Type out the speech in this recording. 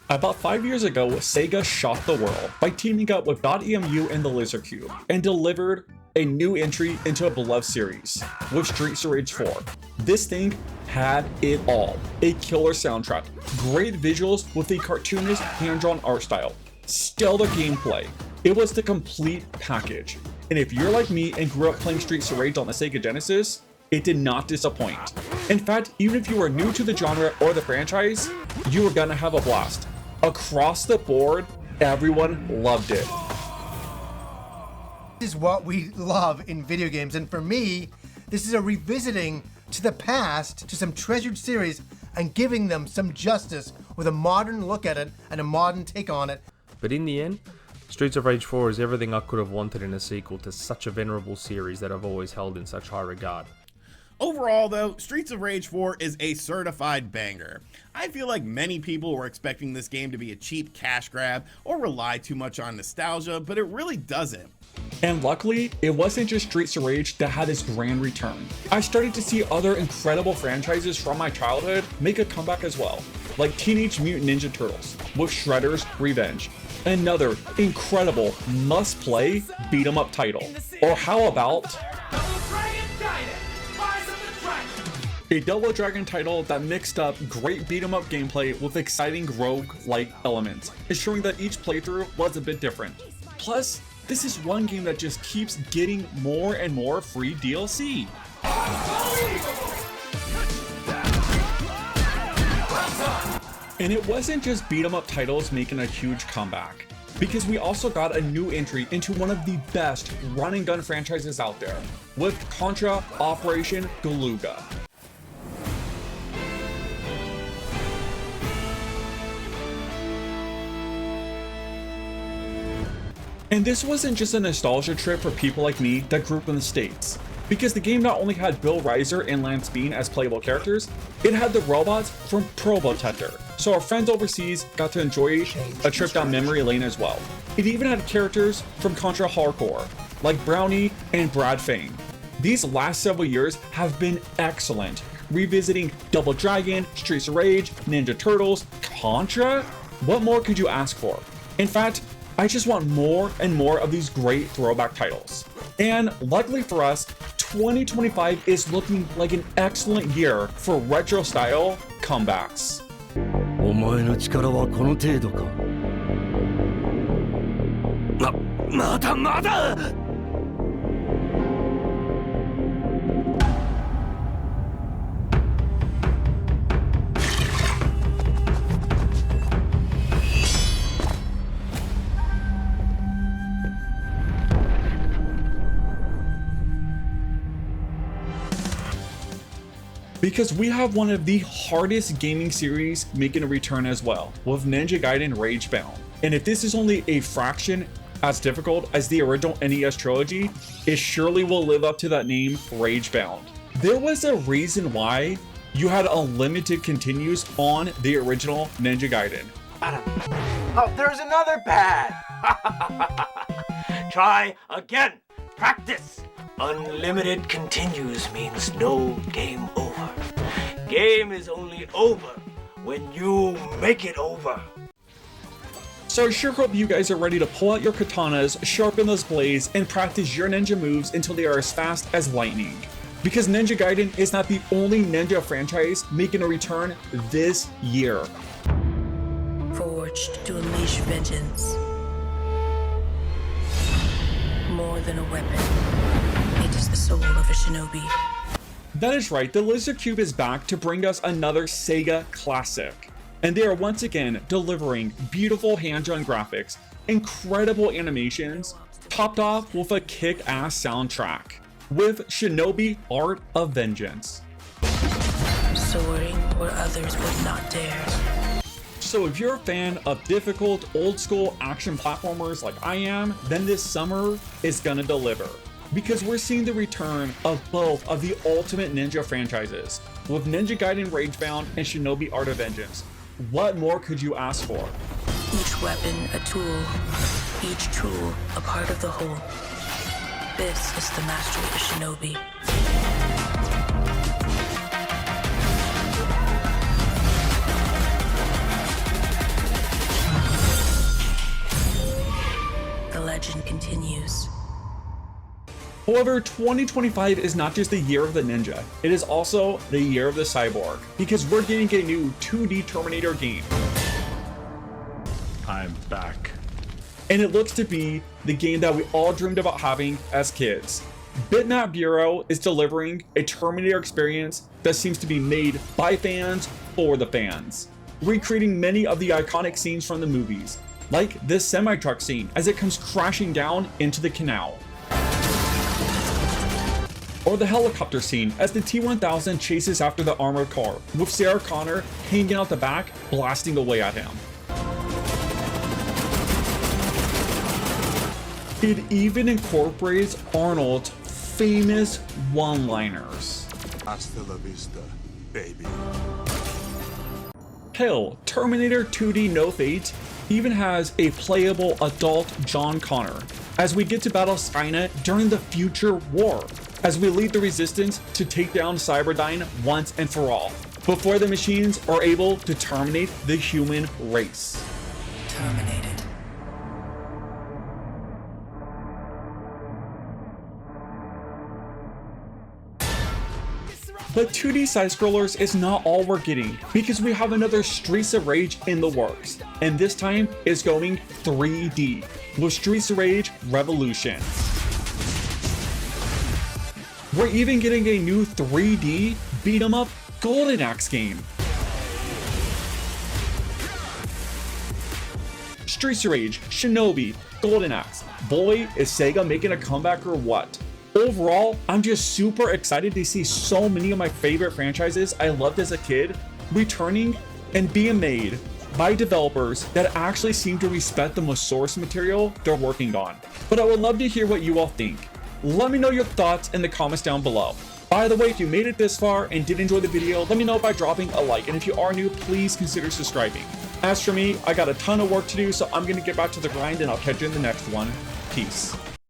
About 5 years ago, Sega shocked the world by teaming up with .emu and the Lizard Cube and delivered a new entry into a beloved series with Streets of Rage 4. This thing had it all. A killer soundtrack, great visuals with a cartoonish hand-drawn art style, stellar gameplay. It was the complete package. And if you're like me and grew up playing Streets of Rage on the Sega Genesis, it did not disappoint. In fact, even if you were new to the genre or the franchise, you were gonna have a blast. Across the board, everyone loved it. This is what we love in video games, and for me, this is a revisiting to the past, to some treasured series, and giving them some justice with a modern look at it and a modern take on it. But in the end, Streets of Rage 4 is everything I could have wanted in a sequel to such a venerable series that I've always held in such high regard. Overall though, Streets of Rage 4 is a certified banger. I feel like many people were expecting this game to be a cheap cash grab or rely too much on nostalgia, but it really doesn't. And luckily, it wasn't just Streets of Rage that had its grand return. I started to see other incredible franchises from my childhood make a comeback as well, like Teenage Mutant Ninja Turtles with Shredder's Revenge, another incredible must-play beat-em-up title. Or how about a Double Dragon title that mixed up great beat-em-up gameplay with exciting rogue-like elements, ensuring that each playthrough was a bit different. Plus, this is one game that just keeps getting more and more free DLC. And it wasn't just beat-em-up titles making a huge comeback, because we also got a new entry into one of the best run-and-gun franchises out there, with Contra Operation Galuga. And this wasn't just a nostalgia trip for people like me that grew up in the States, because the game not only had Bill Reiser and Lance Bean as playable characters, it had the robots from Probotector, so our friends overseas got to enjoy a trip down memory lane as well. It even had characters from Contra Hardcore, like Brownie and Brad Fane. These last several years have been excellent, revisiting Double Dragon, Streets of Rage, Ninja Turtles, Contra. What more could you ask for? In fact, I just want more and more of these great throwback titles. And luckily for us, 2025 is looking like an excellent year for retro style comebacks. お前の力はこの程度か。まだまだ。Because we have one of the hardest gaming series making a return as well, with Ninja Gaiden Rage Bound. And if this is only a fraction as difficult as the original NES trilogy, it surely will live up to that name, Rage Bound. There was a reason why you had unlimited continues on the original Ninja Gaiden. Oh, there's another pad! Try again! Practice! Unlimited continues means no game over. Game is only over when you make it over. So I sure hope you guys are ready to pull out your katanas, sharpen those blades, and practice your ninja moves until they are as fast as lightning. Because Ninja Gaiden is not the only ninja franchise making a return this year. Forged to unleash vengeance. More than a weapon. It is the soul of a shinobi. That is right, the Lizard Cube is back to bring us another Sega classic. And they are once again delivering beautiful hand-drawn graphics, incredible animations, topped off with a kick-ass soundtrack, with Shinobi Art of Vengeance. Soaring where others would not dare. So if you're a fan of difficult, old-school action platformers like I am, then this summer is gonna deliver. Because we're seeing the return of both of the ultimate ninja franchises, with Ninja Gaiden Rage Bound and Shinobi Art of Vengeance. What more could you ask for? Each weapon a tool, each tool a part of the whole. This is the mastery of Shinobi. However, 2025 is not just the year of the ninja, it is also the year of the cyborg, because we're getting a new 2D Terminator game. I'm back. And it looks to be the game that we all dreamed about having as kids. Bitmap Bureau is delivering a Terminator experience that seems to be made by fans for the fans, recreating many of the iconic scenes from the movies, like this semi-truck scene as it comes crashing down into the canal. Or the helicopter scene as the T-1000 chases after the armored car, with Sarah Connor hanging out the back, blasting away at him. It even incorporates Arnold's famous one-liners. Hasta la vista, baby. Hell, Terminator 2D No Fate even has a playable adult John Connor, as we get to battle Skynet during the future war, as we lead the resistance to take down Cyberdyne once and for all, before the machines are able to terminate the human race. Terminated. But 2D side-scrollers is not all we're getting, because we have another Streets of Rage in the works, and this time is going 3D, with Streets of Rage Revolution. We're even getting a new 3D beat-em-up Golden Axe game. Streets of Rage, Shinobi, Golden Axe. Boy, is Sega making a comeback or what? Overall, I'm just super excited to see so many of my favorite franchises I loved as a kid returning and being made by developers that actually seem to respect the source material they're working on. But I would love to hear what you all think. Let me know your thoughts in the comments down below. By the way, if you made it this far and did enjoy the video, let me know by dropping a like, and if you are new, please consider subscribing. As for me, I got a ton of work to do, so I'm gonna get back to the grind, and I'll catch you in the next one. Peace.